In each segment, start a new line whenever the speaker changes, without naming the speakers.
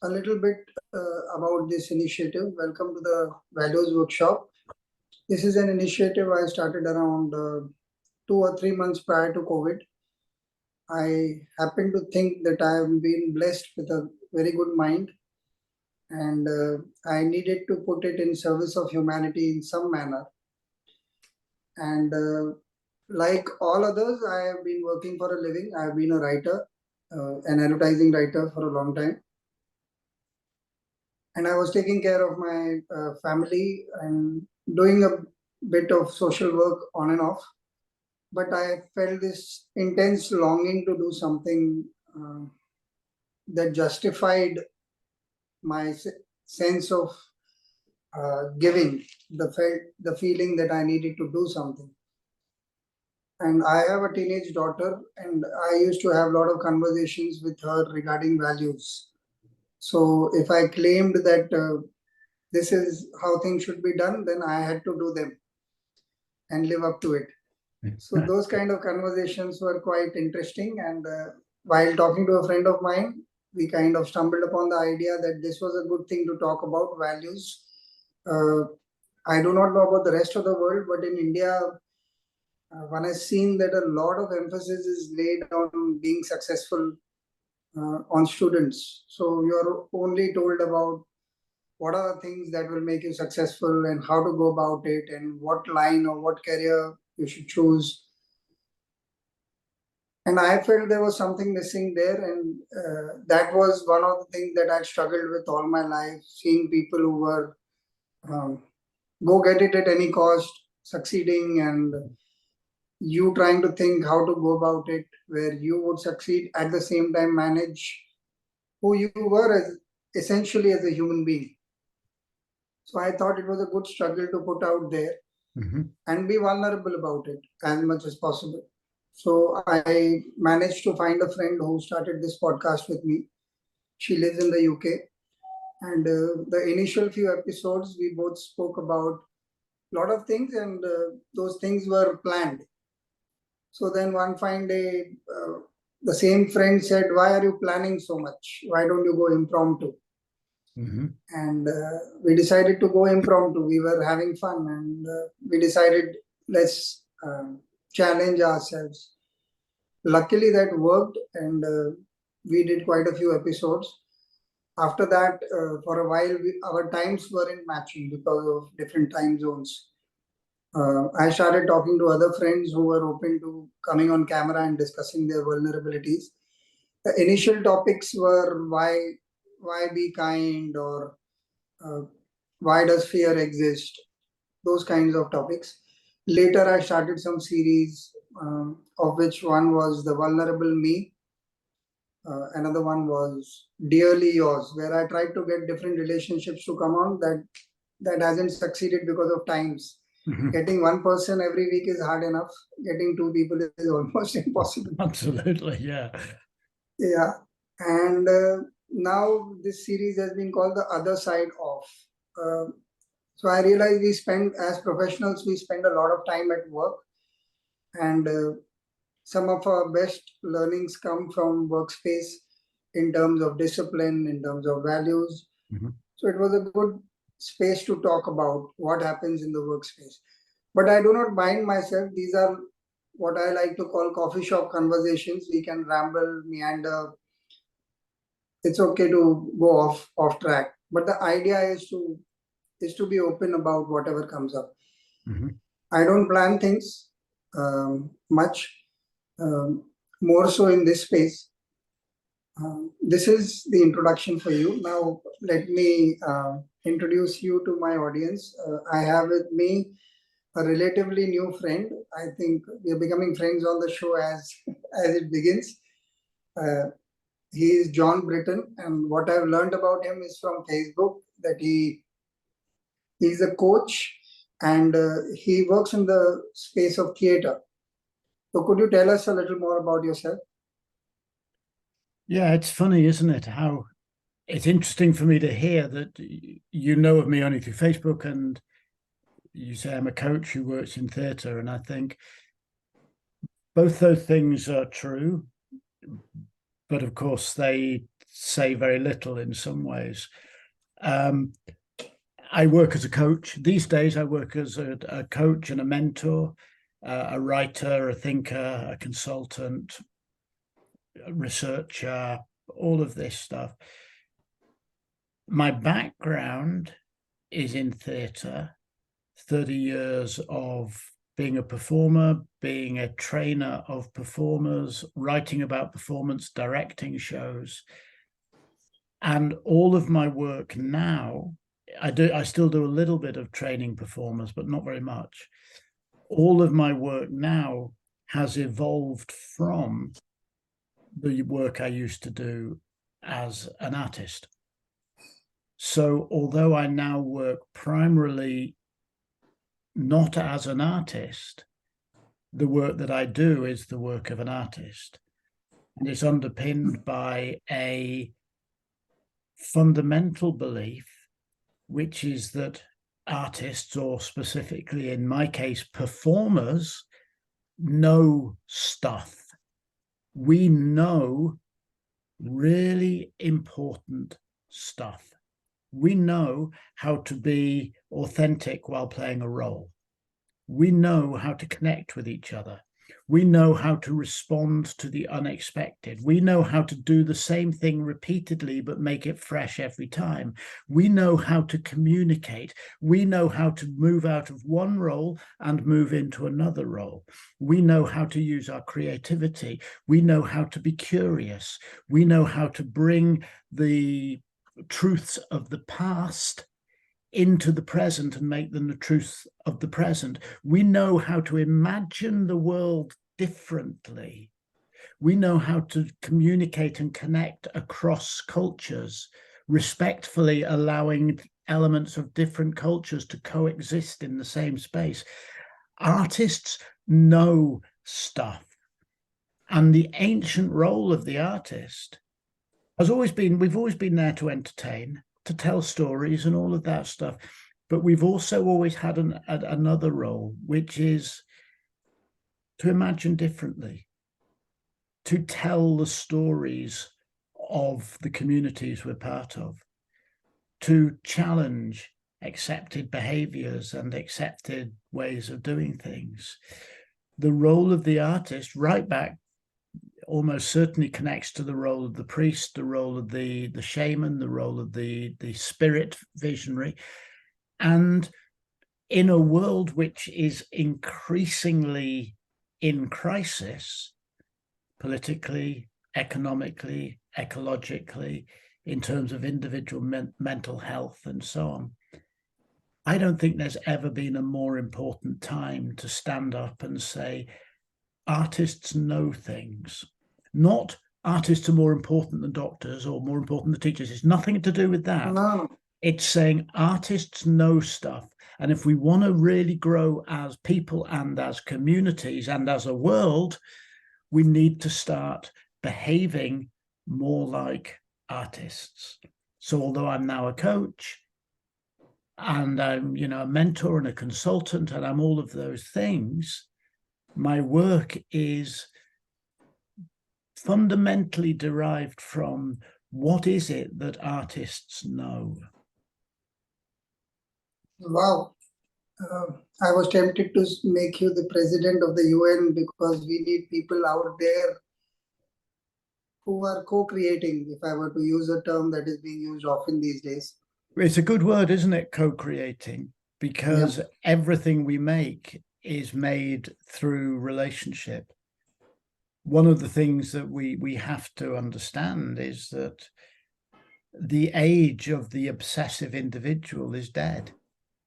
a little bit about this initiative. Welcome to the Values Workshop. This is an initiative I started around 2 or 3 months prior to COVID. I happen to think that I have been blessed with a very good mind, and I needed to put it in service of humanity in some manner. And like all others, I have been working for a living. I have been a writer, an advertising writer for a long time, and I was taking care of my family and doing a bit of social work on and off. But I felt this intense longing to do something that justified my sense of giving, the feeling that I needed to do something. And I have a teenage daughter, and I used to have a lot of conversations with her regarding values. So if I claimed that this is how things should be done, then I had to do them and live up to it. So those kind of conversations were quite interesting. And while talking to a friend of mine, we kind of stumbled upon the idea that this was a good thing to talk about values. Uh, I do not know about the rest of the world, but in India, one has seen that a lot of emphasis is laid on being successful on students. So you're only told about what are the things that will make you successful and how to go about it and what line or what career you should choose. And I felt there was something missing there, and that was one of the things that I struggled with all my life, seeing people who were um, go get it at any cost, succeeding, and you trying to think how to go about it where you would succeed at the same time manage who you were as essentially as a human being. So I thought it was a good struggle to put out there and be vulnerable about it as much as possible. So I managed to find a friend who started this podcast with me. She lives in the UK. And the initial few episodes, we both spoke about a lot of things, and those things were planned. So then one fine day, the same friend said, "Why are you planning so much? Why don't you go impromptu?" And we decided to go impromptu. We were having fun, and we decided, let's challenge ourselves. Luckily, that worked, and we did quite a few episodes. After that, for a while, our times weren't matching because of different time zones. I started talking to other friends who were open to coming on camera and discussing their vulnerabilities. The initial topics were why be kind, or uh, why does fear exist, those kinds of topics. Later, I started some series, of which one was The Vulnerable Me. Another one was Dearly Yours, where I tried to get different relationships to come on that hasn't succeeded because of times. Getting one person every week is hard enough. Getting two people is almost impossible.
Absolutely, yeah.
Yeah. And now this series has been called The Other Side Of. Uh, so I realize as professionals, we spend a lot of time at work, and some of our best learnings come from workspace in terms of discipline, in terms of values. So it was a good space to talk about what happens in the workspace. But I do not bind myself. These are what I like to call coffee shop conversations. We can ramble, meander. It's okay to go off track. But the idea is to be open about whatever comes up. I don't plan things much, more so in this space. This is the introduction for you. Now, let me introduce you to my audience. I have with me a relatively new friend. I think we are becoming friends on the show as it begins. Uh, he is John Britton, and what I've learned about him is from Facebook that he's a coach, and he works in the space of theater. So, could you tell us a little more about yourself?
Yeah, it's funny, isn't it? How it's interesting for me to hear that you know of me only through Facebook, and you say I'm a coach who works in theatre, and I think both those things are true, but of course they say very little in some ways. I work as a coach. These days, I work as a coach and a mentor, a writer, a thinker, a consultant, a researcher, all of this stuff. My background is in theatre, 30 years of being a performer, being a trainer of performers, writing about performance, directing shows. And all of my work now, I still do a little bit of training performers, but not very much. All of my work now has evolved from the work I used to do as an artist. So although I now work primarily not as an artist, the work that I do is the work of an artist. And it's underpinned by a fundamental belief, which is that artists, or specifically in my case, performers, know stuff. We know really important stuff. We know how to be authentic while playing a role. We know how to connect with each other. We know how to respond to the unexpected. We know how to do the same thing repeatedly, but make it fresh every time. We know how to communicate. We know how to move out of one role and move into another role. We know how to use our creativity. We know how to be curious. We know how to bring the truths of the past into the present and make them the truth of the present. We know how to imagine the world differently. We know how to communicate and connect across cultures, respectfully allowing elements of different cultures to coexist in the same space. Artists know stuff. And the ancient role of the artist has always been, we've always been there to entertain, to tell stories and all of that stuff. But we've also always had another role, which is to imagine differently, to tell the stories of the communities we're part of, to challenge accepted behaviors and accepted ways of doing things. The role of the artist, right back, almost certainly connects to the role of the priest, the role of the shaman, the role of the spirit visionary. And in a world which is increasingly in crisis, politically, economically, ecologically, in terms of individual mental health and so on, I don't think there's ever been a more important time to stand up and say, artists know things. Not artists are more important than doctors or more important than teachers. It's nothing to do with that.
No.
It's saying artists know stuff. And if we want to really grow as people and as communities and as a world, we need to start behaving more like artists. So although I'm now a coach and I'm, a mentor and a consultant and I'm all of those things, my work is fundamentally derived from what is it that artists know.
Wow. I was tempted to make you the president of the UN because we need people out there who are co-creating, if I were to use a term that is being used often these days.
It's a good word, isn't it? Co-creating, because everything we make is made through relationship. One of the things that we have to understand is that the age of the obsessive individual is dead.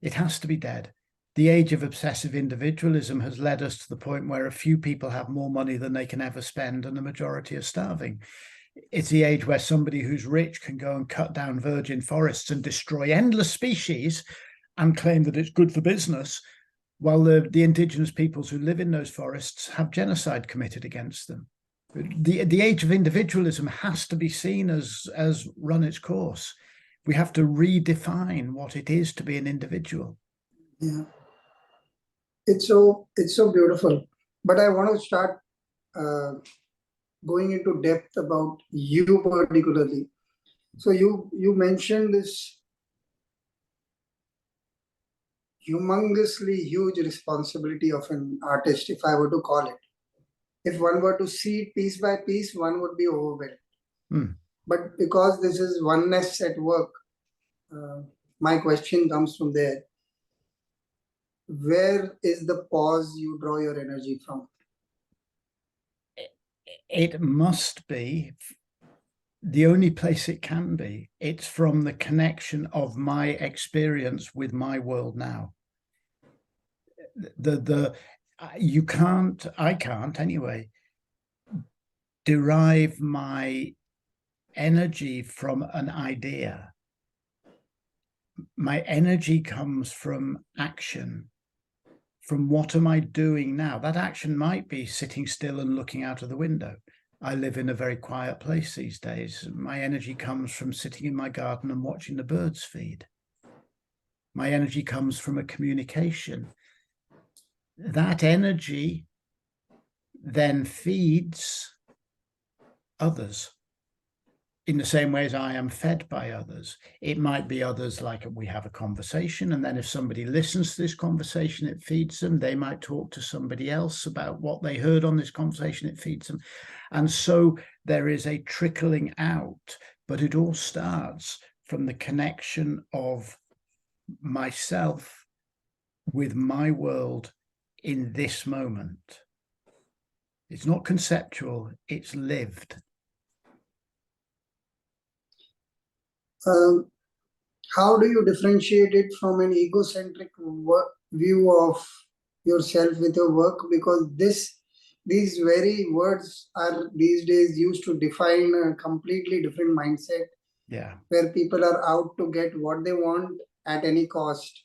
It has to be dead. The age of obsessive individualism has led us to the point where a few people have more money than they can ever spend and the majority are starving. It's the age where somebody who's rich can go and cut down virgin forests and destroy endless species and claim that it's good for business, while the indigenous peoples who live in those forests have genocide committed against them. The age of individualism has to be seen as run its course. We have to redefine what it is to be an individual.
Yeah, it's so beautiful. But I want to start going into depth about you particularly. So you mentioned this humongously huge responsibility of an artist, if I were to call it. If one were to see it piece by piece, one would be overwhelmed.
Mm.
But because this is oneness at work, uh, my question comes from there. Where is the pause you draw your energy from?
It must be the only place it can be. It's from the connection of my experience with my world now. I can't anyway, derive my energy from an idea. My energy comes from action. From what am I doing now? That action might be sitting still and looking out of the window. I live in a very quiet place these days. My energy comes from sitting in my garden and watching the birds feed. My energy comes from a communication. That energy then feeds others in the same way as I am fed by others. It might be others, like we have a conversation, and then if somebody listens to this conversation, it feeds them. They might talk to somebody else about what they heard on this conversation, it feeds them. And so there is a trickling out, but it all starts from the connection of myself with my world in this moment. It's not conceptual, it's lived.
How do you differentiate it from an egocentric view of yourself with your work? Because these very words are these days used to define a completely different mindset.
Yeah.
Where people are out to get what they want at any cost.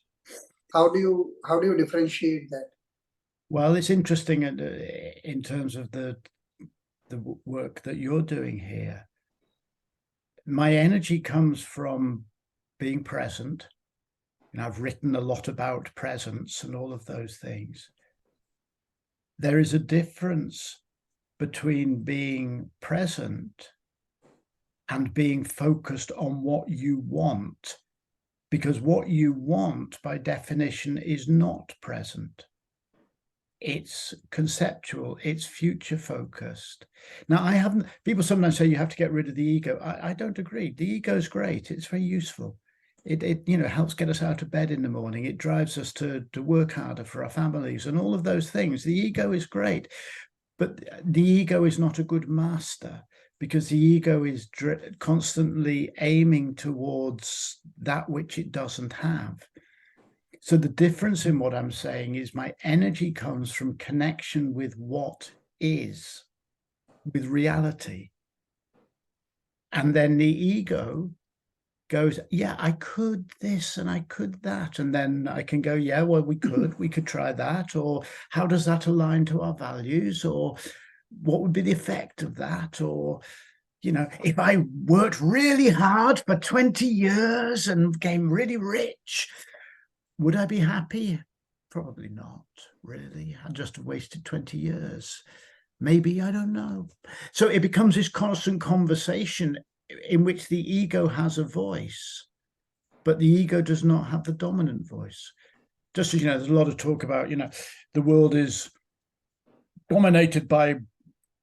How do you differentiate that?
Well, it's interesting in terms of the work that you're doing here. My energy comes from being present. And I've written a lot about presence and all of those things. There is a difference between being present and being focused on what you want, because what you want, by definition, is not present. It's conceptual, it's future focused. Now, people sometimes say you have to get rid of the ego. I don't agree. The ego is great. It's very useful. It helps get us out of bed in the morning. It drives us to work harder for our families and all of those things. The ego is great, but the ego is not a good master, because the ego is constantly aiming towards that which it doesn't have. So the difference in what I'm saying is my energy comes from connection with what is, with reality. And then the ego goes, yeah, I could this and I could that. And then I can go, yeah, well, we could try that. Or how does that align to our values? Or what would be the effect of that? Or, if I worked really hard for 20 years and became really rich, would I be happy? Probably not, really. I just have wasted 20 years. Maybe, I don't know. So it becomes this constant conversation in which the ego has a voice, but the ego does not have the dominant voice. Just as, there's a lot of talk about, the world is dominated by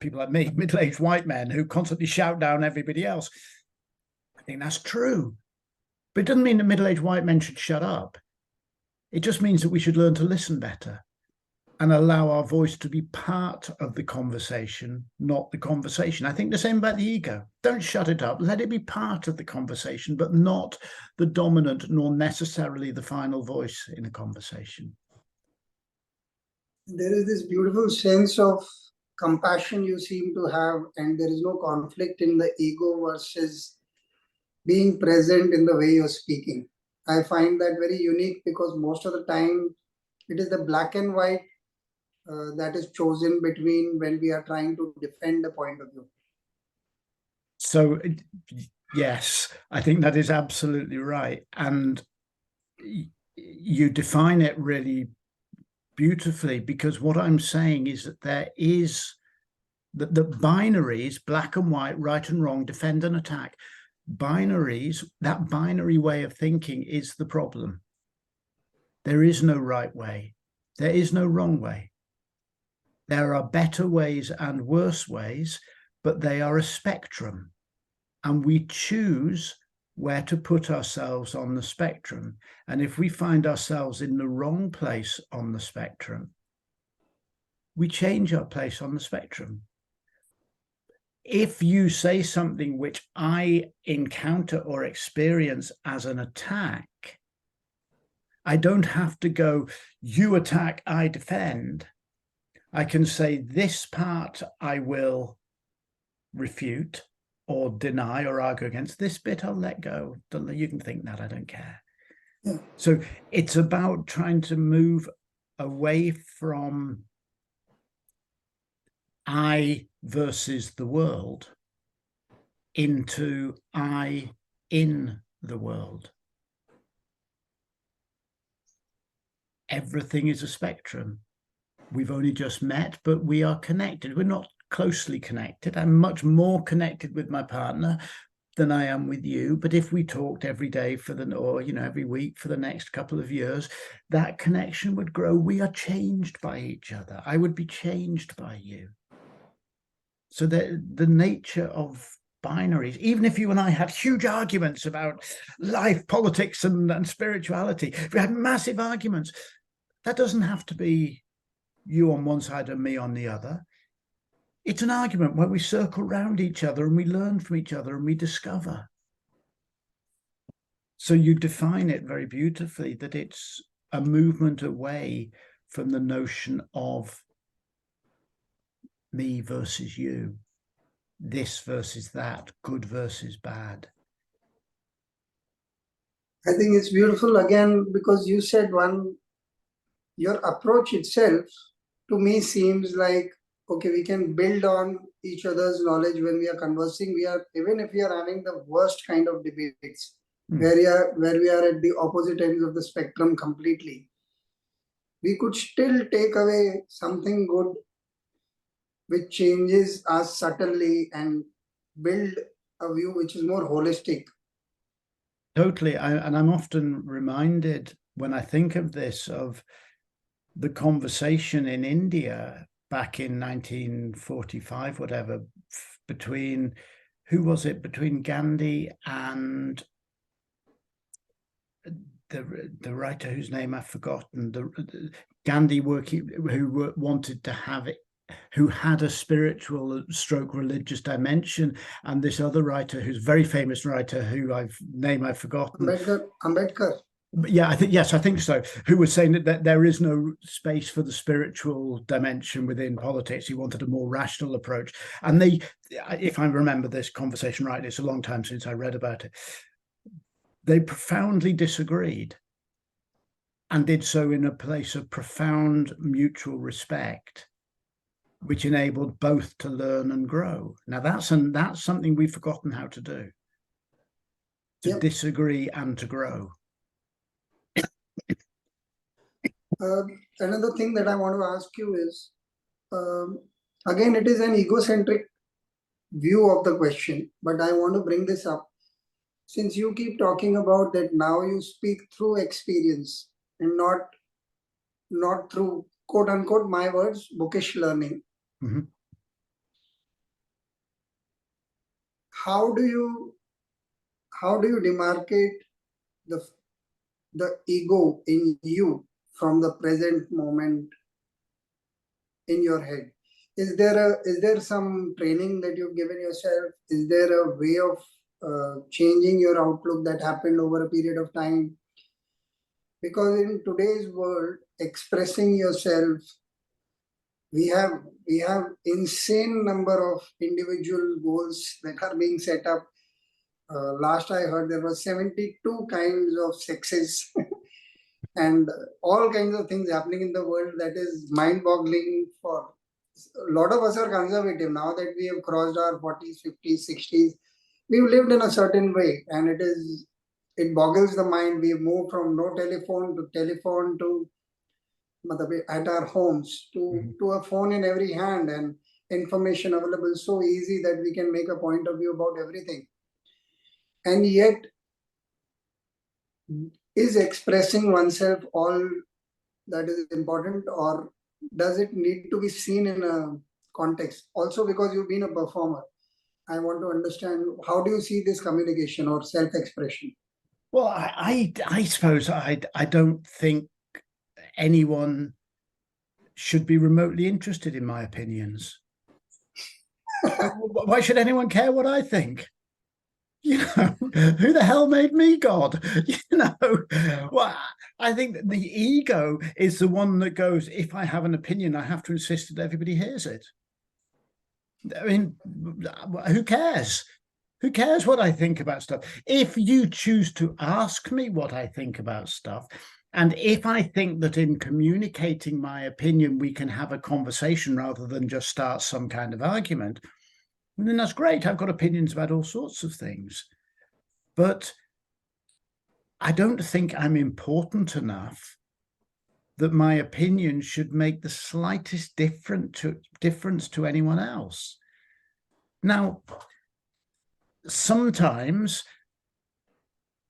people like me, middle-aged white men who constantly shout down everybody else. I think that's true. But it doesn't mean that middle-aged white men should shut up. It just means that we should learn to listen better and allow our voice to be part of the conversation, not the conversation. I think the same about the ego. Don't shut it up. Let it be part of the conversation, but not the dominant nor necessarily the final voice in a conversation.
There is this beautiful sense of compassion you seem to have, and there is no conflict in the ego versus being present in the way you're speaking. I find that very unique, because most of the time it is the black and white that is chosen between when we are trying to defend a point of view.
So, yes, I think that is absolutely right. And you define it really beautifully, because what I'm saying is that there is The binaries, black and white, right and wrong, defend and attack, binaries, that binary way of thinking is the problem. There is no right way. There is no wrong way. There are better ways and worse ways, but they are a spectrum. And we choose where to put ourselves on the spectrum. And if we find ourselves in the wrong place on the spectrum, we change our place on the spectrum. If you say something which I encounter or experience as an attack, I don't have to go, you attack, I defend. I can say this part I will refute or deny or argue against. This bit I'll let go. You can think that, I don't care.
Yeah.
So it's about trying to move away from I versus the world into I in the world. Everything is a spectrum. We've only just met, but we are connected. We're not closely connected. I'm much more connected with my partner than I am with you. But if we talked every day or every week for the next couple of years, that connection would grow. We are changed by each other. I would be changed by you. So the nature of binaries, even if you and I had huge arguments about life, politics, and spirituality, if we had massive arguments, that doesn't have to be you on one side and me on the other. It's an argument where we circle around each other and we learn from each other and we discover. So you define it very beautifully, that it's a movement away from the notion of me versus you, this versus that, good versus bad.
I think it's beautiful again, because you said your approach itself to me seems like, okay, we can build on each other's knowledge when we are conversing. Even if we are having the worst kind of debates, where we are at the opposite ends of the spectrum completely, we could still take away something good which changes us subtly and build a view which is more holistic.
Totally. And I'm often reminded when I think of this of the conversation in India back in 1945, whatever, between, who was it? Between Gandhi and the writer whose name I've forgotten. Gandhi who wanted to have it, who had a spiritual stroke religious dimension, and this other writer who's a very famous writer I've forgotten.
Ambedkar.
Yeah, I think so. Who was saying that there is no space for the spiritual dimension within politics. He wanted a more rational approach. And if I remember this conversation right, it's a long time since I read about it, they profoundly disagreed and did so in a place of profound mutual respect, which enabled both to learn and grow. Now that's something we've forgotten how to do, to disagree and to grow.
Another thing that I want to ask you is, again, it is an egocentric view of the question, but I want to bring this up. Since you keep talking about that now you speak through experience and not through, quote unquote, my words, bookish learning.
Mm-hmm.
How do you demarcate the ego in you from the present moment in your head? Is there some training that you've given yourself? Is there a way of changing your outlook that happened over a period of time? Because in today's world, expressing yourself, we have insane number of individual goals that are being set up. Last I heard, there were 72 kinds of sexes and all kinds of things happening in the world that is mind-boggling. For a lot of us are conservative now that we have crossed our 40s, 50s, 60s. We've lived in a certain way, and it boggles the mind. We've moved from no telephone to at our homes to a phone in every hand, and information available so easy that we can make a point of view about everything. And yet, is expressing oneself all that is important, or does it need to be seen in a context? Also, because you've been a performer, I want to understand, how do you see this communication or self-expression?
Well, I suppose I don't think anyone should be remotely interested in my opinions. Why should anyone care what I think? You know, who the hell made me God? You know, well, I think that the ego is the one that goes, if I have an opinion, I have to insist that everybody hears it. I mean, who cares? Who cares what I think about stuff? If you choose to ask me what I think about stuff, and if I think that in communicating my opinion, we can have a conversation rather than just start some kind of argument, then that's great. I've got opinions about all sorts of things. But I don't think I'm important enough that my opinion should make the slightest difference to anyone else. Now, sometimes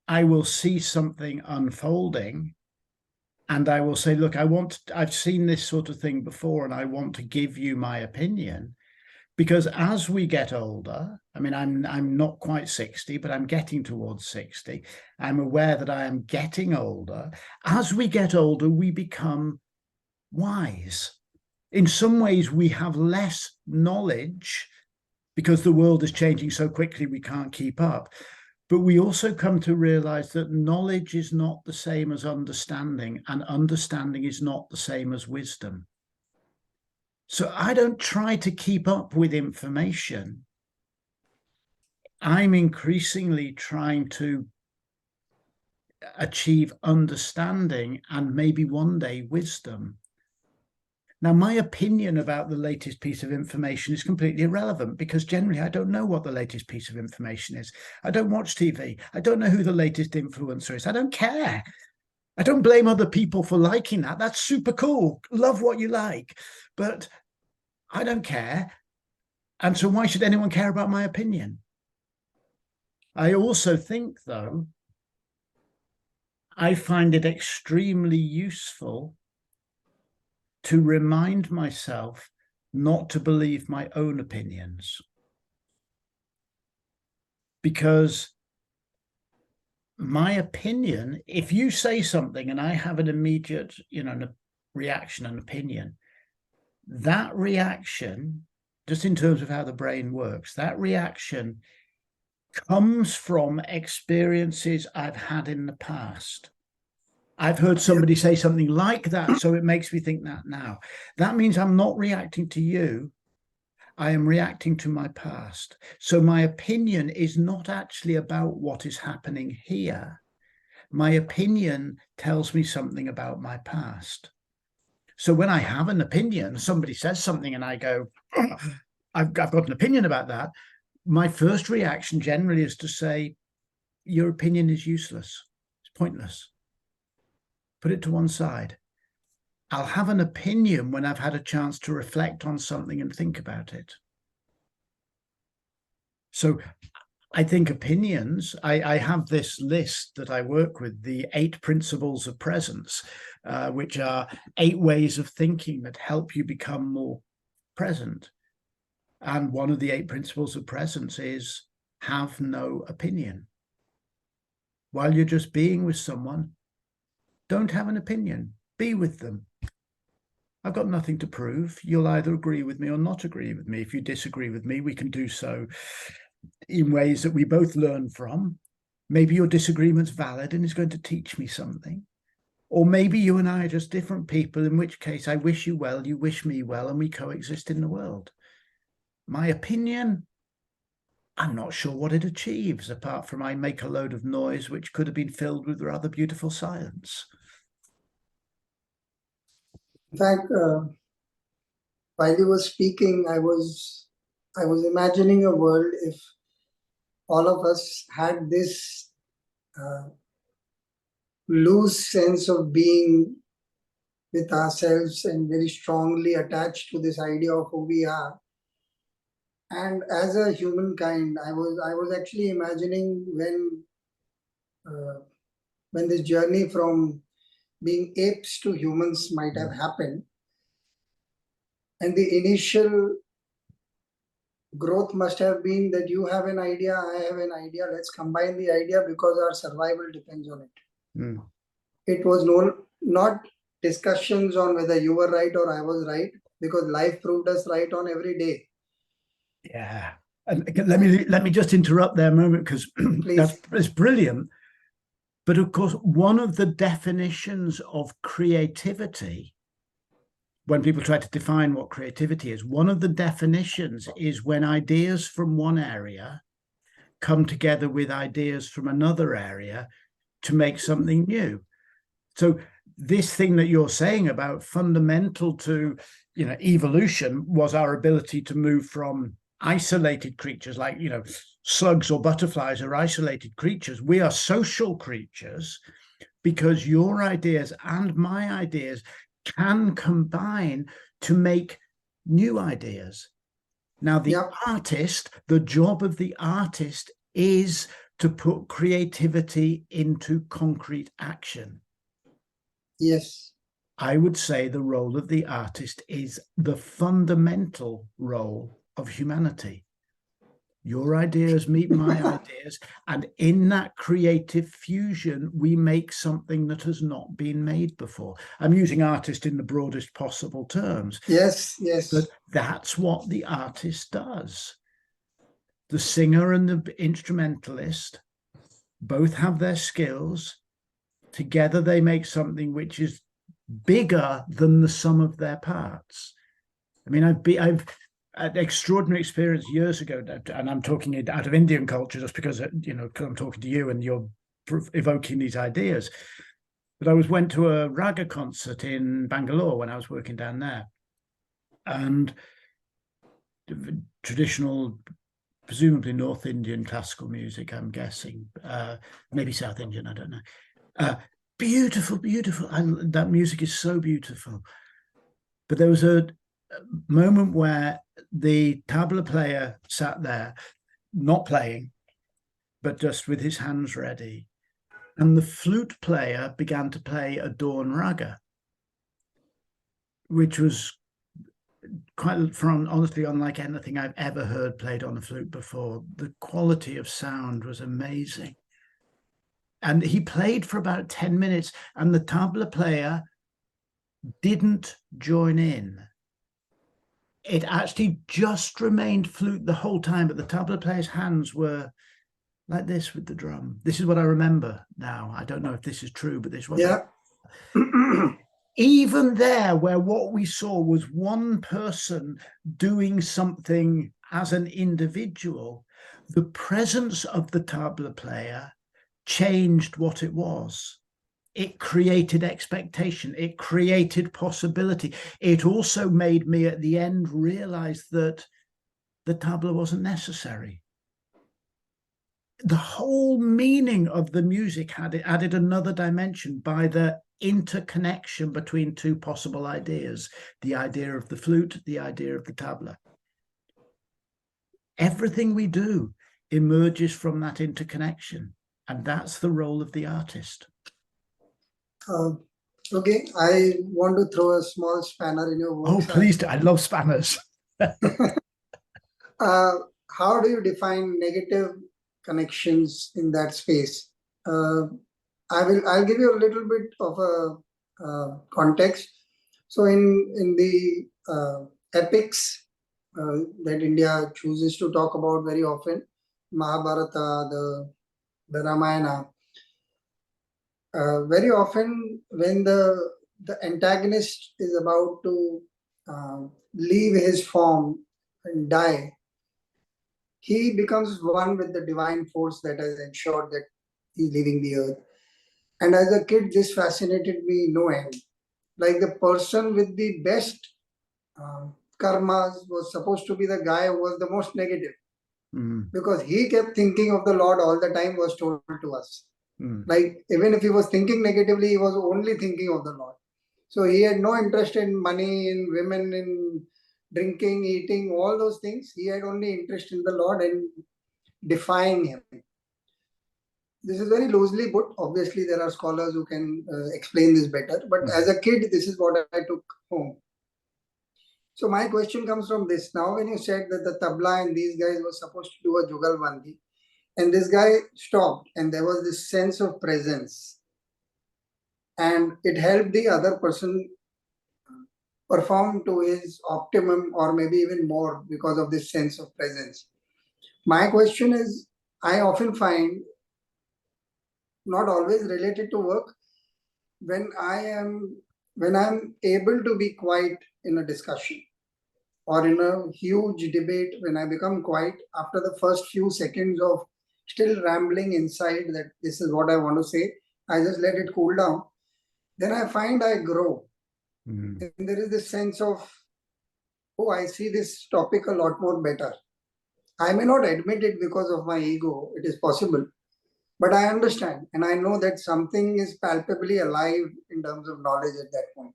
I will see something unfolding and I will say, look, I've seen this sort of thing before and I want to give you my opinion. Because as we get older, I mean, I'm not quite 60, but I'm getting towards 60. I'm aware that I am getting older. As we get older, we become wise. In some ways, we have less knowledge because the world is changing so quickly we can't keep up. But we also come to realize that knowledge is not the same as understanding, and understanding is not the same as wisdom. So I don't try to keep up with information. I'm increasingly trying to achieve understanding and maybe one day wisdom. Now, my opinion about the latest piece of information is completely irrelevant because generally I don't know what the latest piece of information is. I don't watch TV. I don't know who the latest influencer is. I don't care. I don't blame other people for liking that. That's super cool. Love what you like. But I don't care. And so why should anyone care about my opinion? I also think, though, I find it extremely useful to remind myself not to believe my own opinions. Because my opinion, if you say something and I have an immediate, reaction and opinion, that reaction, just in terms of how the brain works, that reaction comes from experiences I've had in the past. I've heard somebody say something like that, so it makes me think that now. That means I'm not reacting to you. I am reacting to my past. So my opinion is not actually about what is happening here. My opinion tells me something about my past. So when I have an opinion, somebody says something and I go, I've got an opinion about that. My first reaction generally is to say, your opinion is useless. It's pointless. Put it to one side. I'll have an opinion when I've had a chance to reflect on something and think about it. So I think opinions, I have this list that I work with, the 8 principles of presence, which are 8 ways of thinking that help you become more present. And one of the 8 principles of presence is have no opinion. While you're just being with someone, don't have an opinion. Be with them. I've got nothing to prove. You'll either agree with me or not agree with me. If you disagree with me, we can do so in ways that we both learn from. Maybe your disagreement's valid and is going to teach me something. Or maybe you and I are just different people, in which case I wish you well, you wish me well, and we coexist in the world. My opinion, I'm not sure what it achieves, apart from I make a load of noise which could have been filled with rather beautiful silence.
In fact, while you were speaking, I was imagining a world if all of us had this loose sense of being with ourselves and very strongly attached to this idea of who we are. And as a humankind, I was actually imagining when this journey from being apes to humans might have happened, and the initial growth must have been that you have an idea, I have an idea, let's combine the idea because our survival depends on it.
Mm.
It was not discussions on whether you were right or I was right, because life proved us right on every day.
Yeah. And let me just interrupt there a moment, because it's brilliant. But of course, one of the definitions of creativity, when people try to define what creativity is, one of the definitions is when ideas from one area come together with ideas from another area to make something new. So this thing that you're saying about fundamental to, evolution was our ability to move from isolated creatures like, slugs or butterflies are isolated creatures. We are social creatures because your ideas and my ideas can combine to make new ideas. Now, the artist, the job of the artist is to put creativity into concrete action.
Yes.
I would say the role of the artist is the fundamental role of humanity. Your ideas meet my ideas, and in that creative fusion, we make something that has not been made before. I'm using artist in the broadest possible terms.
Yes.
But that's what the artist does. The singer and the instrumentalist both have their skills. Together, they make something which is bigger than the sum of their parts. I mean, I've had extraordinary experience years ago, and I'm talking it out of Indian culture just because, I'm talking to you and you're evoking these ideas. But I went to a raga concert in Bangalore when I was working down there, and traditional, presumably North Indian classical music, I'm guessing, maybe South Indian, I don't know. Beautiful. That music is so beautiful. But there was a moment where the tabla player sat there, not playing, but just with his hands ready. And the flute player began to play a dawn raga, which was honestly unlike anything I've ever heard played on a flute before. The quality of sound was amazing. And he played for about 10 minutes, and the tabla player didn't join in. It actually just remained flute the whole time, but the tabla player's hands were like this with the drum. This is what I remember now. I don't know if this is true, but this was even there, where what we saw was one person doing something as an individual, the presence of the tabla player changed what it was. It created expectation. It created possibility. It also made me at the end realize that the tabla wasn't necessary. The whole meaning of the music had added another dimension by the interconnection between two possible ideas, the idea of the flute, the idea of the tabla. Everything we do emerges from that interconnection, and that's the role of the artist.
Okay, I want to throw a small spanner in your works.
Oh, please do. I love spanners.
How do you define negative connections in that space? I'll give you a little bit of a context. So in the epics that India chooses to talk about very often, Mahabharata, the Ramayana, very often when the antagonist is about to leave his form and die, he becomes one with the divine force that has ensured that he's leaving the earth. And as a kid, this fascinated me no end. Like the person with the best karmas was supposed to be the guy who was the most negative, because he kept thinking of the Lord all the time, was told to us. Like even if he was thinking negatively, he was only thinking of the Lord. So he had no interest in money, in women, in drinking, eating, all those things. He had only interest in the Lord and defying him. This is very loosely put. Obviously, there are scholars who can explain this better. But as a kid, this is what I took home. So my question comes from this. Now, when you said that the tabla and these guys were supposed to do a jugalbandi, and this guy stopped, and there was this sense of presence, and it helped the other person perform to his optimum or maybe even more because of this sense of presence. My question is, I often find, not always related to work, when I'm able to be quiet in a discussion or in a huge debate, when I become quiet after the first few seconds of still rambling inside that this is what I want to say, I just let it cool down, then I find I grow. And there is this sense of, oh, I see this topic a lot more better. I may not admit it because of my ego, it is possible, but I understand and I know that something is palpably alive in terms of knowledge at that point.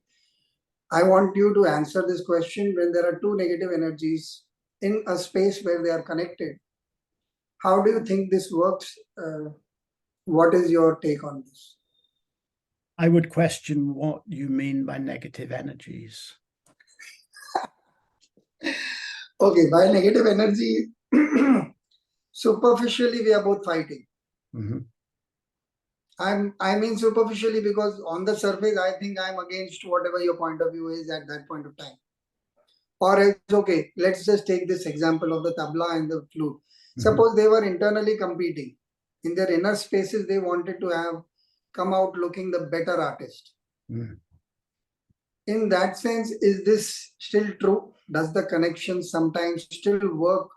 I want you to answer this question. When there are two negative energies in a space where they are connected, how do you think this works? What is your take on this?
I would question what you mean by negative energies.
Okay, by negative energy, superficially we are both fighting. I mean superficially because on the surface I think I'm against whatever your point of view is at that point of time. Or else, okay, let's just take this example of the tabla and the flute. Suppose they were internally competing. In their inner spaces, they wanted to have come out looking the better artist. In that sense, is this still true? Does the connection sometimes still work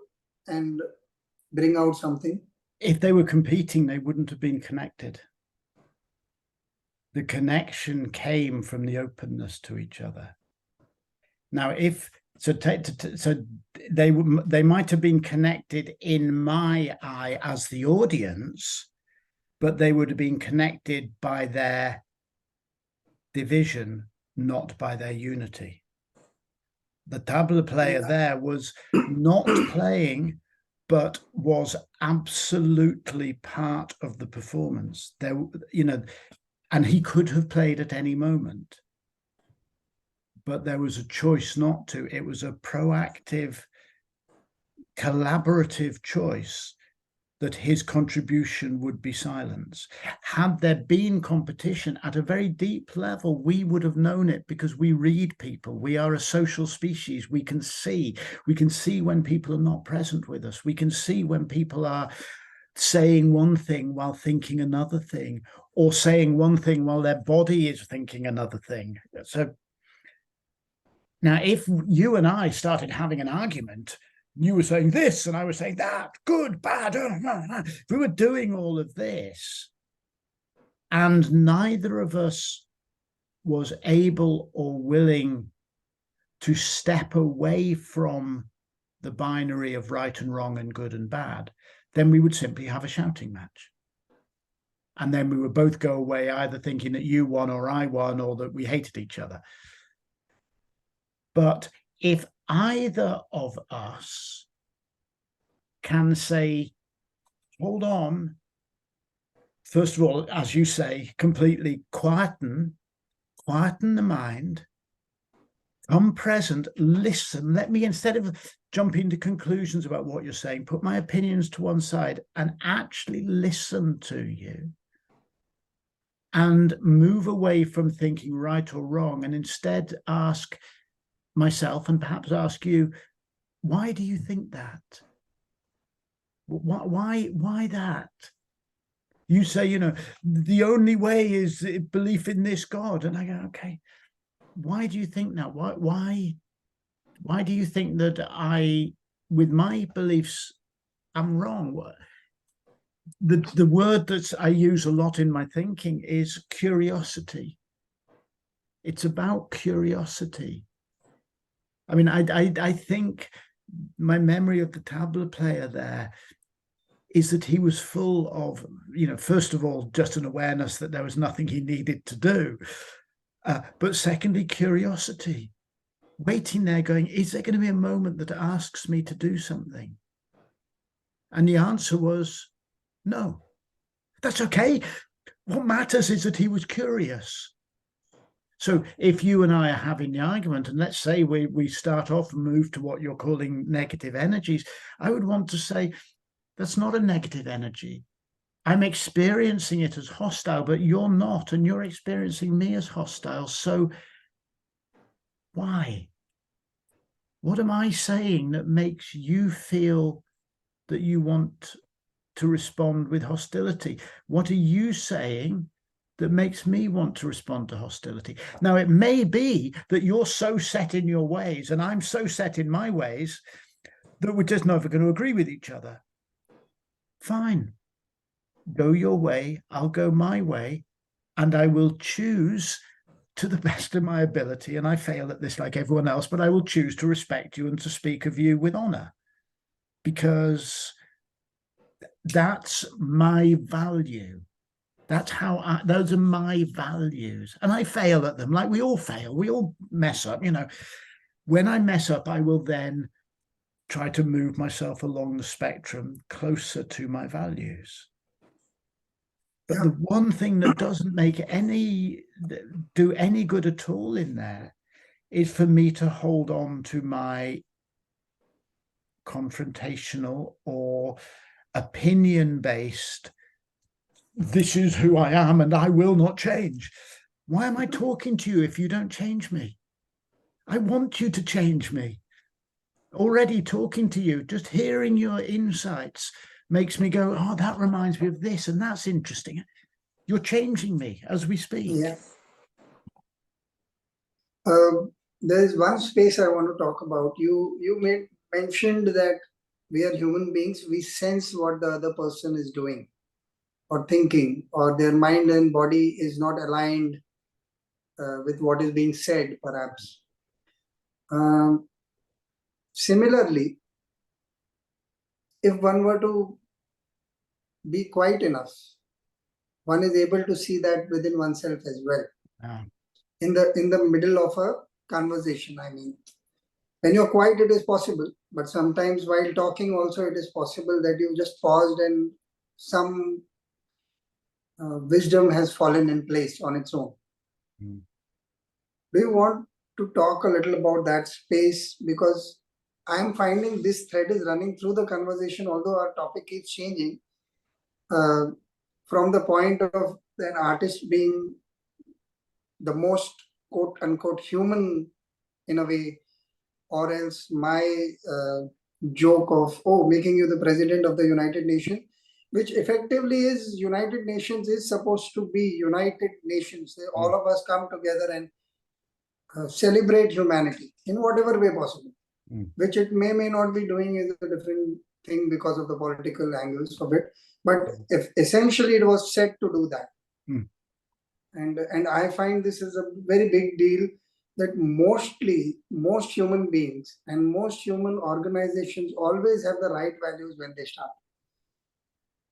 and bring out something?
If they were competing, they wouldn't have been connected. The connection came from the openness to each other. Now, so they might have been connected in my eye as the audience, but they would have been connected by their division, not by their unity. The tabla player there was not playing, but was absolutely part of the performance. There, and he could have played at any moment, but there was a choice not to. It was a proactive, collaborative choice that his contribution would be silence. Had there been competition at a very deep level, we would have known it because we read people. We are a social species. We can see when people are not present with us. We can see when people are saying one thing while thinking another thing, or saying one thing while their body is thinking another thing. So now, if you and I started having an argument, you were saying this and I was saying that, good, bad, if we were doing all of this and neither of us was able or willing to step away from the binary of right and wrong and good and bad, then we would simply have a shouting match. And then we would both go away either thinking that you won or I won, or that we hated each other. But if either of us can say, hold on, first of all, as you say, completely quieten the mind, come present, listen, let me, instead of jumping to conclusions about what you're saying, put my opinions to one side and actually listen to you and move away from thinking right or wrong, and instead ask myself and perhaps ask you, why do you think that? Why that? You say, the only way is belief in this God. And I go, okay, why do you think that? Why do you think that with my beliefs, I'm wrong? The word that I use a lot in my thinking is curiosity. It's about curiosity. I mean, I think my memory of the tabla player there is that he was full of, first of all, just an awareness that there was nothing he needed to do. But secondly, curiosity. waiting there going, is there going to be a moment that asks me to do something? And the answer was no. That's okay. What matters is that he was curious. So if you and I are having the argument, and let's say we start off and move to what you're calling negative energies, I would want to say, that's not a negative energy. I'm experiencing it as hostile, but you're not, and you're experiencing me as hostile. So why? What am I saying that makes you feel that you want to respond with hostility? What are you saying that makes me want to respond to hostility? Now, it may be that you're so set in your ways and I'm so set in my ways that we're just never going to agree with each other. Fine. Go your way, I'll go my way, and I will choose to the best of my ability, and I fail at this like everyone else, but I will choose to respect you and to speak of you with honor, because that's my value. That's how those are my values, and I fail at them. Like we all fail, we all mess up. When I mess up, I will then try to move myself along the spectrum closer to my values. But the one thing that doesn't do any good at all in there is for me to hold on to my confrontational or opinion-based, this is who I am and I will not change. Why am I talking to you if you don't change me? I want you to change me. Already talking to you, just hearing your insights makes me go, oh, that reminds me of this, and that's interesting. You're changing me as we speak.
Yeah. There is one space I want to talk about. You mentioned that we are human beings. We sense what the other person is doing or thinking, or their mind and body is not aligned with what is being said, perhaps. Similarly, if one were to be quiet enough, one is able to see that within oneself as well. In the middle of a conversation, I mean, when you're quiet, it is possible, but sometimes while talking also, it is possible that you just paused and some wisdom has fallen in place on its own. Do you want to talk a little about that space? Because I'm finding this thread is running through the conversation, although our topic keeps changing, from the point of an artist being the most quote unquote human in a way, or else my joke of, oh, making you the president of the United Nations, which effectively is United Nations is supposed to be United Nations. All of us come together and celebrate humanity in whatever way possible, which it may not be doing is a different thing because of the political angles of it. But if essentially it was set to do that. And I find this is a very big deal, that most human beings and most human organizations always have the right values when they start.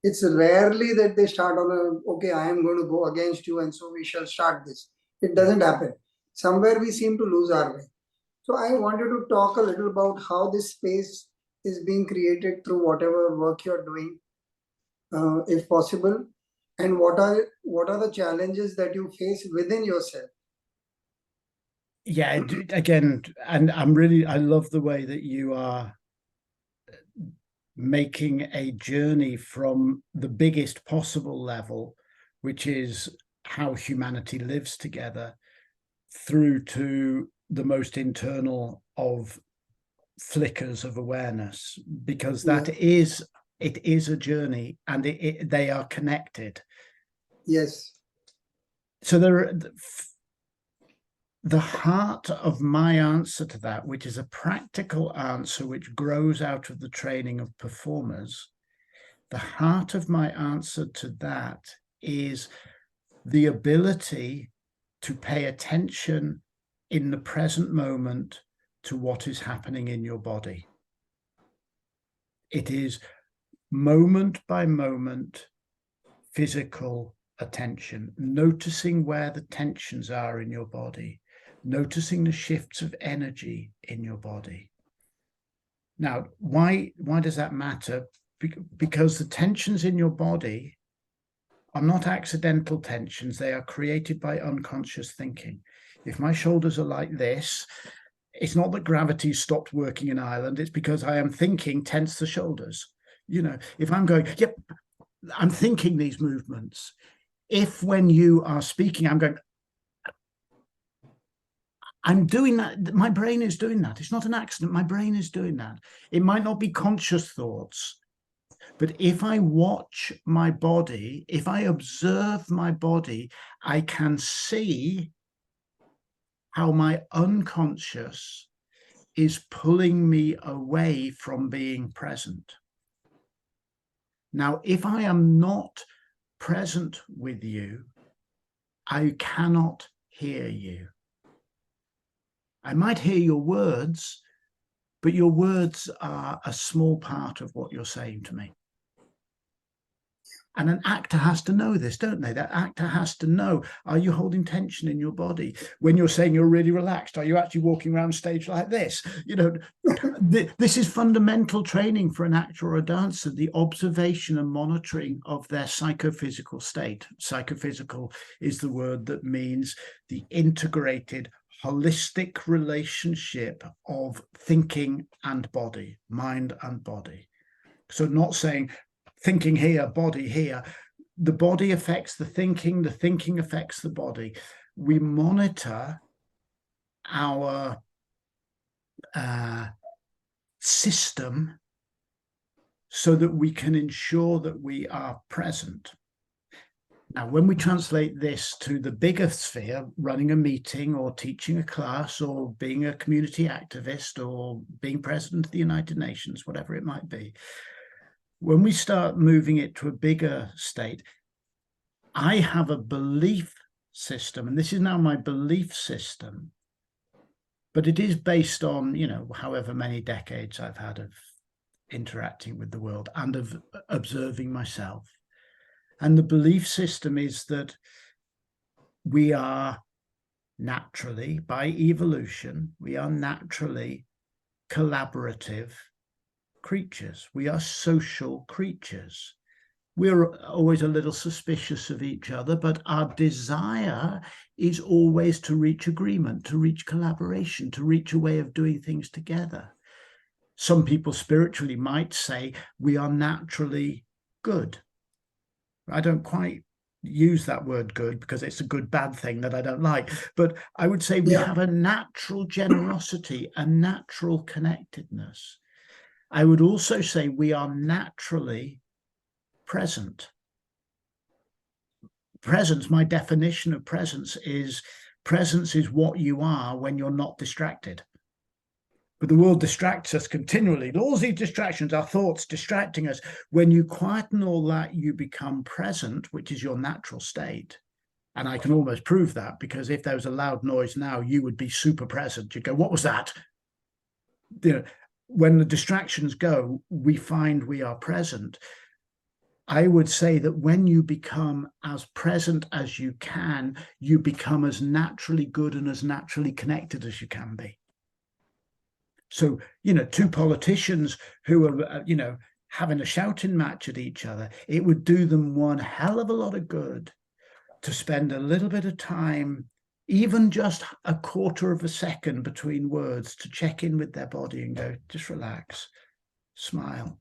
It's rarely that they start on a, okay, I am going to go against you and so we shall start this. It doesn't happen. Somewhere we seem to lose our way. So I wanted to talk a little about how this space is being created through whatever work you're doing, if possible, and what are the challenges that you face within yourself.
Yeah, again, and I love the way that you are making a journey from the biggest possible level, which is how humanity lives together, through to the most internal of flickers of awareness, because it is a journey, and they are connected.
Yes.
So the heart of my answer to that, which is a practical answer which grows out of the training of performers, the heart of my answer to that is the ability to pay attention in the present moment to what is happening in your body. It is moment by moment physical attention, noticing where the tensions are in your body, noticing the shifts of energy in your body. Now, why does that matter? Because the tensions in your body are not accidental tensions. They are created by unconscious thinking. If my shoulders are like this, it's not that gravity stopped working in Ireland. It's because I am thinking tense the shoulders. You know, if I'm going, yep, I'm thinking these movements. If when you are speaking, I'm going, I'm doing that. My brain is doing that. It's not an accident. My brain is doing that. It might not be conscious thoughts, but if I watch my body, if I observe my body, I can see how my unconscious is pulling me away from being present. Now, if I am not present with you, I cannot hear you. I might hear your words, but your words are a small part of what you're saying to me. And an actor has to know this, don't they? That actor has to know, are you holding tension in your body? When you're saying you're really relaxed, are you actually walking around stage like this? You know, this is fundamental training for an actor or a dancer, the observation and monitoring of their psychophysical state. Psychophysical is the word that means the integrated, holistic relationship of thinking and body, mind and body. So not saying thinking here, body here. The body affects the thinking affects the body. We monitor our system so that we can ensure that we are present. Now, when we translate this to the bigger sphere, running a meeting or teaching a class or being a community activist or being president of the United Nations, whatever it might be, when we start moving it to a bigger state, I have a belief system, and this is now my belief system, but it is based on, you know, however many decades I've had of interacting with the world and of observing myself. And the belief system is that we are naturally, by evolution, we are naturally collaborative creatures. We are social creatures. We're always a little suspicious of each other, but our desire is always to reach agreement, to reach collaboration, to reach a way of doing things together. Some people spiritually might say we are naturally good. I don't quite use that word good because it's a good bad thing that I don't like, but I would say we have a natural generosity, a natural connectedness. I would also say we are naturally present. Presence, my definition of presence is what you are when you're not distracted. But the world distracts us continually. All these distractions, our thoughts distracting us. When you quieten all that, you become present, which is your natural state. And I can almost prove that, because if there was a loud noise now, you would be super present. You'd go, what was that? You know, when the distractions go, we find we are present. I would say that when you become as present as you can, you become as naturally good and as naturally connected as you can be. So, you know, two politicians who are, you know, having a shouting match at each other, it would do them one hell of a lot of good to spend a little bit of time, even just a quarter of a second between words, to check in with their body and go, just relax, smile.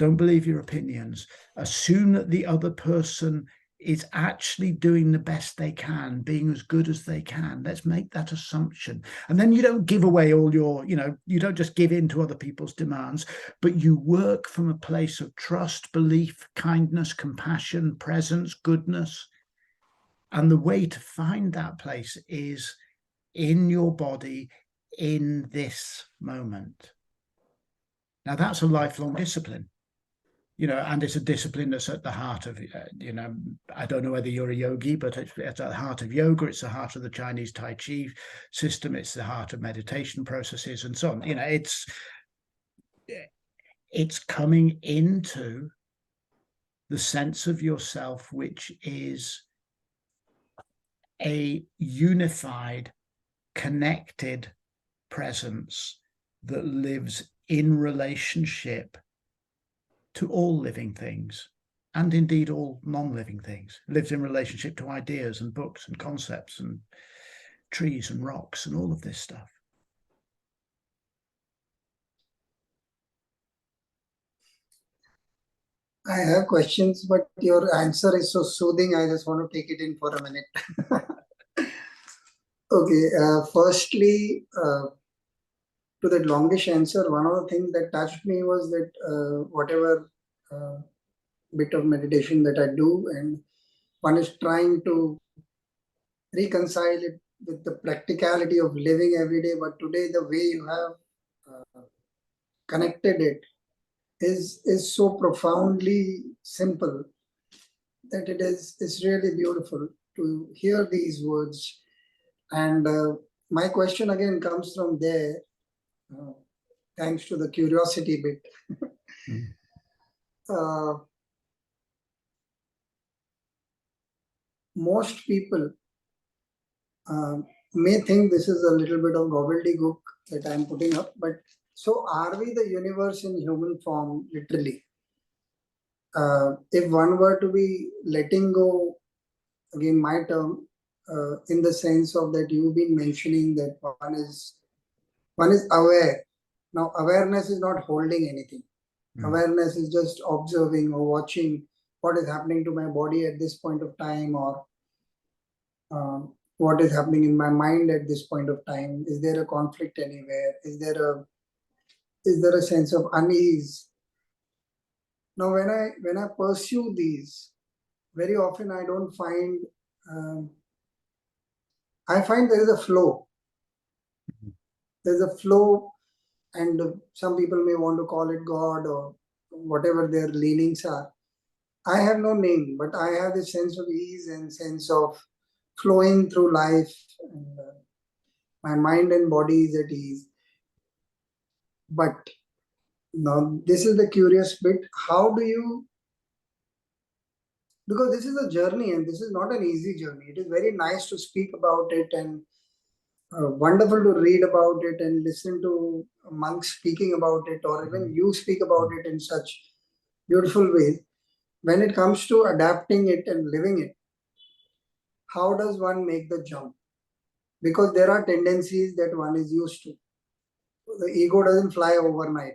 Don't believe your opinions. Assume that the other person is actually doing the best they can, being as good as they can. Let's make that assumption. And then you don't give away all your, you know, you don't just give in to other people's demands, but you work from a place of trust, belief, kindness, compassion, presence, goodness. And the way to find that place is in your body, in this moment. Now, that's a lifelong discipline. You know, and it's a discipline that's at the heart of, you know, I don't know whether you're a yogi, but it's at the heart of yoga. It's the heart of the Chinese Tai Chi system. It's the heart of meditation processes and so on. You know, it's coming into the sense of yourself, which is a unified connected presence that lives in relationship to all living things, and indeed all non-living things. Lives in relationship to ideas and books and concepts and trees and rocks and all of this stuff.
I have questions, but your answer is so soothing. I just want to take it in for a minute. Okay, firstly, to that longish answer, one of the things that touched me was that whatever bit of meditation that I do, and one is trying to reconcile it with the practicality of living every day. But today, the way you have connected it is so profoundly simple that it's really beautiful to hear these words. And my question again comes from there, thanks to the curiosity bit. Most people may think this is a little bit of gobbledygook that I'm putting up, but so are we the universe in human form, literally? If one were to be letting go, again, my term, in the sense of that you've been mentioning that one is aware. Now, awareness is not holding anything. Awareness is just observing or watching what is happening to my body at this point of time, or what is happening in my mind at this point of time. Is there a conflict anywhere? Is there a sense of unease? Now, when I pursue these, very often I don't find. I find there is a flow. There's a flow, and some people may want to call it God or whatever their leanings are. I have no name, but I have this sense of ease and sense of flowing through life. And, my mind and body is at ease. But now this is the curious bit. How do you, because this is a journey and this is not an easy journey. It is very nice to speak about it and wonderful to read about it and listen to monks speaking about it, or even you speak about it in such beautiful ways. When it comes to adapting it and living it, how does one make the jump? Because there are tendencies that one is used to. The ego doesn't fly overnight.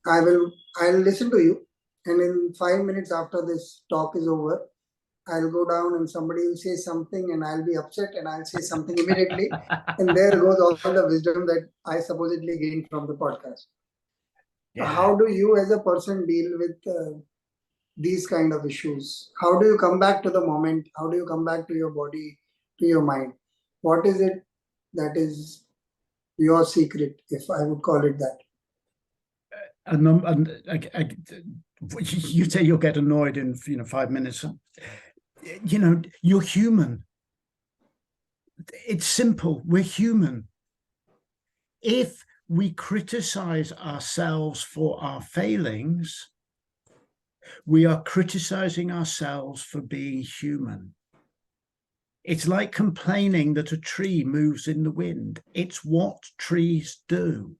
I'll listen to you, and in 5 minutes after this talk is over, I'll go down and somebody will say something and I'll be upset and I'll say something immediately. And there goes all the wisdom that I supposedly gained from the podcast. Yeah. How do you as a person deal with these kind of issues? How do you come back to the moment? How do you come back to your body, to your mind? What is it that is your secret, if I would call it that?
You say you'll get annoyed in 5 minutes. You're human. It's simple. We're human. If we criticize ourselves for our failings, we are criticizing ourselves for being human. It's like complaining that a tree moves in the wind. It's what trees do.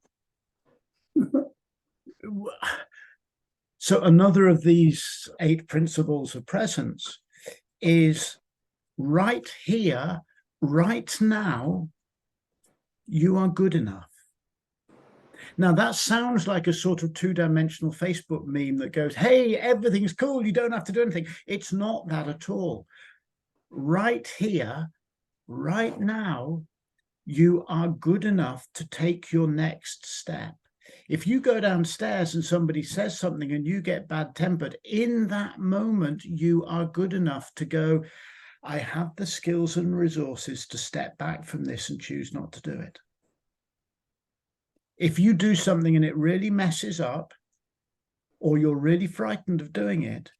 So another of these 8 principles of presence is right here, right now, you are good enough. Now, that sounds like a sort of 2-dimensional Facebook meme that goes, hey, everything's cool, you don't have to do anything. It's not that at all. Right here, right now, you are good enough to take your next step. If you go downstairs and somebody says something and you get bad-tempered, in that moment, you are good enough to go, I have the skills and resources to step back from this and choose not to do it. If you do something and it really messes up, or you're really frightened of doing it,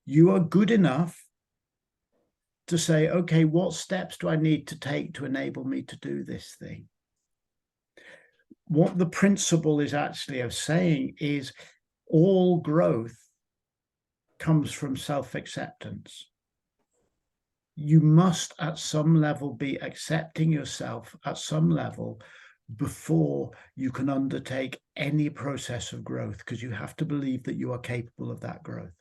you are good enough to say, okay, what steps do I need to take to enable me to do this thing? What the principle is actually of saying is all growth comes from self-acceptance. you must at some level be accepting yourself at some level before you can undertake any process of growth, because you have to believe that you are capable of that growth.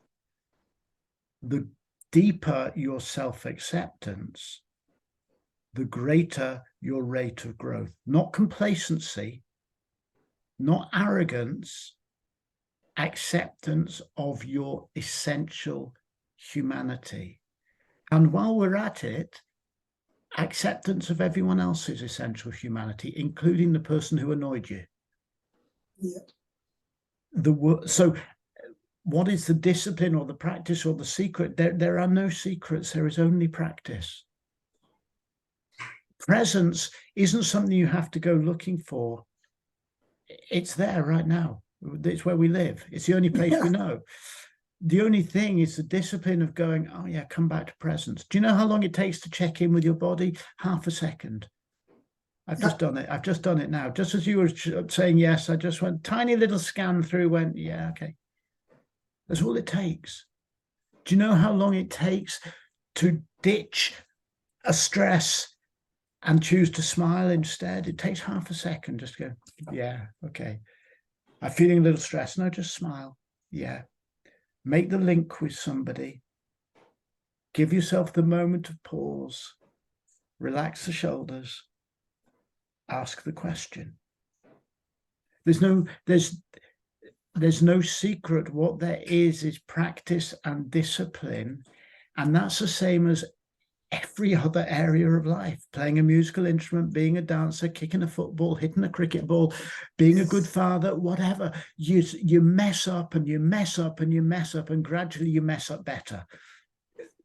The deeper your self-acceptance, the greater your rate of growth. Not complacency, not arrogance, acceptance of your essential humanity. And while we're at it, acceptance of everyone else's essential humanity, including the person who annoyed you.
Yeah.
So what is the discipline or the practice or the secret? There are no secrets. There is only practice. Presence isn't something you have to go looking for. It's there right now. It's where we live. It's the only place we know. The only thing is the discipline of going, oh yeah, come back to presence. Do you know how long it takes to check in with your body? Half a second. I've just done it. I've just done it now. Just as you were saying yes, I just went tiny little scan through, went, yeah, okay. That's all it takes. Do you know how long it takes to ditch a stress and choose to smile instead? It takes half a second. Just go, yeah, okay. I'm feeling a little stressed. No, just smile. Yeah. Make the link with somebody. Give yourself the moment of pause. Relax the shoulders. Ask the question. There's no secret. What there is practice and discipline. And that's the same as every other area of life. Playing a musical instrument, being a dancer, kicking a football, hitting a cricket ball, being a good father, whatever. You mess up and you mess up and you mess up, and gradually you mess up better.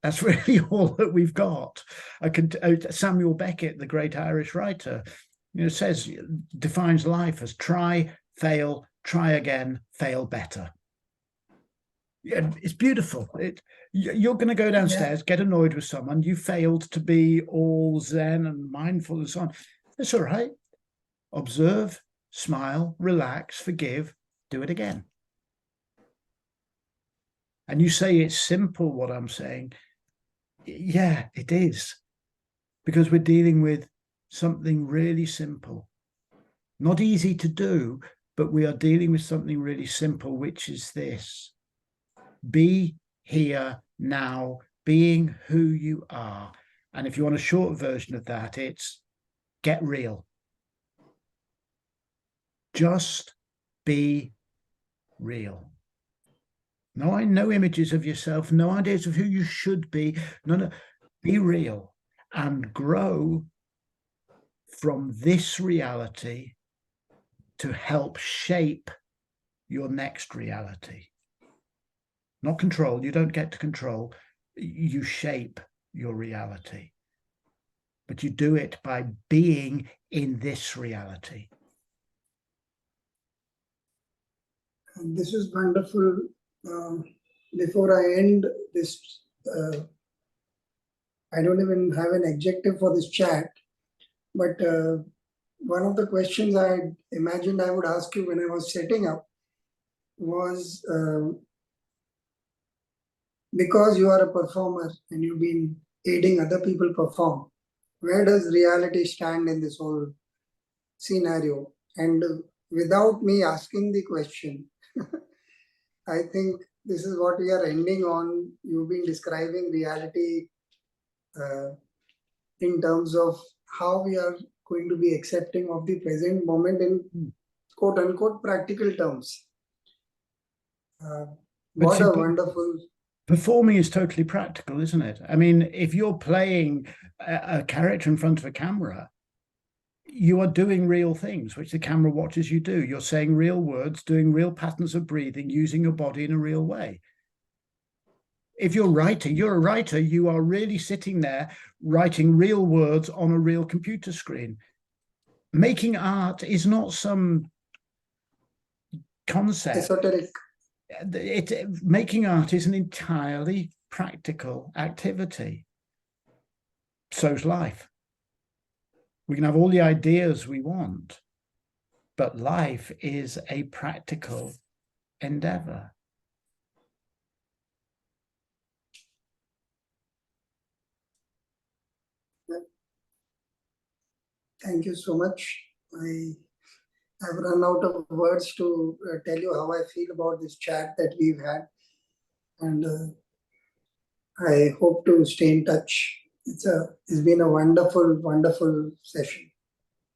That's really all that we've got. Samuel Beckett, the great Irish writer, defines life as try, fail, try again, fail better. Yeah, it's beautiful. You're going to go downstairs, get annoyed with someone. You failed to be all zen and mindful and so on. It's all right. Observe, smile, relax, forgive, do it again. And you say it's simple, what I'm saying. Yeah, it is. Because we're dealing with something really simple. Not easy to do, but we are dealing with something really simple, which is this. Be here now, being who you are. And if you want a short version of that, it's get real. Just be real. No images of yourself, no ideas of who you should be. No. Be real and grow from this reality to help shape your next reality. Not control. You don't get to control. You shape your reality. But you do it by being in this reality.
And this is wonderful. Before I end this, I don't even have an adjective for this chat, but one of the questions I imagined I would ask you when I was setting up was, because you are a performer and you've been aiding other people perform, where does reality stand in this whole scenario? And without me asking the question, I think this is what we are ending on. You've been describing reality in terms of how we are going to be accepting of the present moment in quote unquote practical terms. What a wonderful...
Performing is totally practical, isn't it? I mean, if you're playing a character in front of a camera, you are doing real things, which the camera watches you do. You're saying real words, doing real patterns of breathing, using your body in a real way. If you're a writer, you are really sitting there writing real words on a real computer screen. Making art is not some concept.
Esoteric.
Making art is an entirely practical activity. So's life. We can have all the ideas we want, but life is a practical endeavor.
Thank you so much. I have run out of words to tell you how I feel about this chat that we've had. And I hope to stay in touch. It's been a wonderful, wonderful session.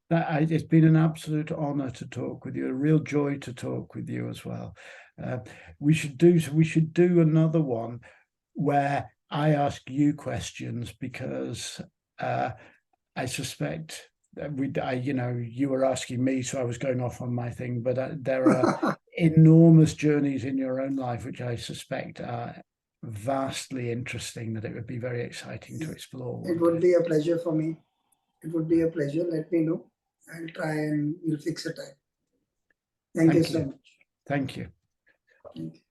It's been an absolute honor to talk with you, a real joy to talk with you as well. We should do another one where I ask you questions, because I suspect that you were asking me, so I was going off on my thing, but there are enormous journeys in your own life which I suspect are vastly interesting, that it would be very exciting to explore.
It would be a pleasure for me. It would be a pleasure. Let me know. I'll try and we'll fix a time. Thank you so much.
Thank you.
Thank you.